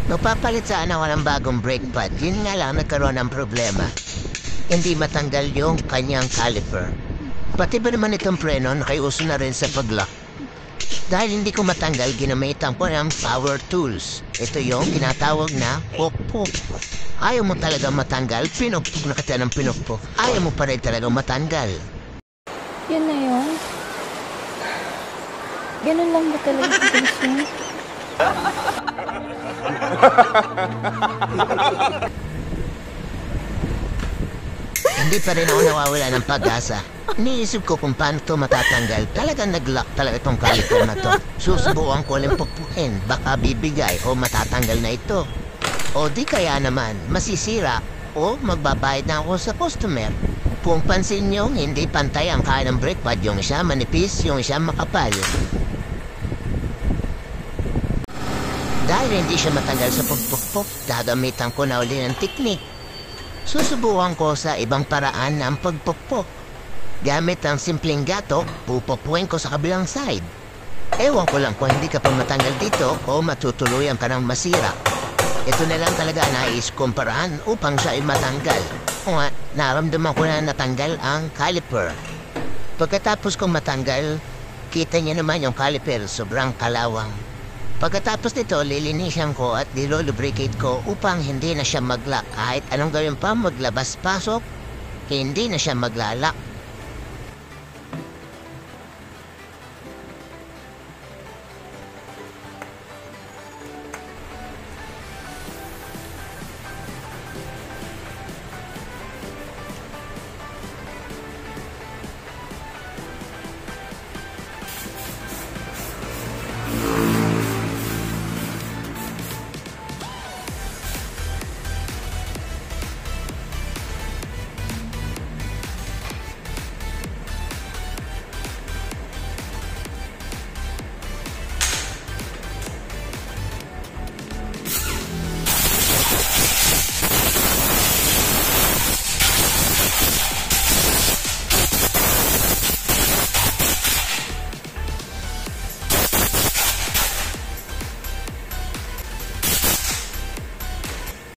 Magpapalit sana ako ng bagong brake pad. Yun nga lang nagkaroon ng problema. Hindi matanggal yung kanyang caliper. Pati ba naman itong preno nakaiuso na rin sa pag-lock. Dahil hindi ko matanggal, ginamitan ko ng power tools. Ito yung tinatawag na pok-pok. Ayaw mo talaga matanggal, pinukpok na kita ng pinukpok. Ayaw mo pa rin talaga matanggal. Yan na yun. Ganun lang ba talaga kabilis yun? Hindi pa rin ako nawawala ng pag-asa. Iniisip ko kung paano ito matatanggal. Talagang nag-lock talaga itong caliper na to. Susubukan ko ulit pukpukin. Baka bibigay o matatanggal na ito. O di kaya naman, masisira o magbabayad na ako sa customer. Kung pansin nyo, hindi pantay ang kaya ng brake pad. Yung isa manipis, yung isa makapal. Dahil hindi siya matanggal sa pagpukpok, gagamitan ko na uli ng teknik. Susubukan ko sa ibang paraan ng pagpukpok. Gamit ang simpleng gato, pupukpukin ko sa kabilang side. Ewan ko lang kung hindi ka pa matanggal dito o matutuluyan ka ng masira. Ito na lang talaga nais kong paraan upang siya ay matanggal. O nga, naramdaman ko na natanggal ang caliper. Pagkatapos kong matanggal, kita niya naman yung caliper, sobrang kalawang. Pagkatapos nito, lilinisan ko at nilolubricate ko upang hindi na siya mag-lock. Kahit anong gawin pa, maglabas-pasok, hindi na siya maglalak.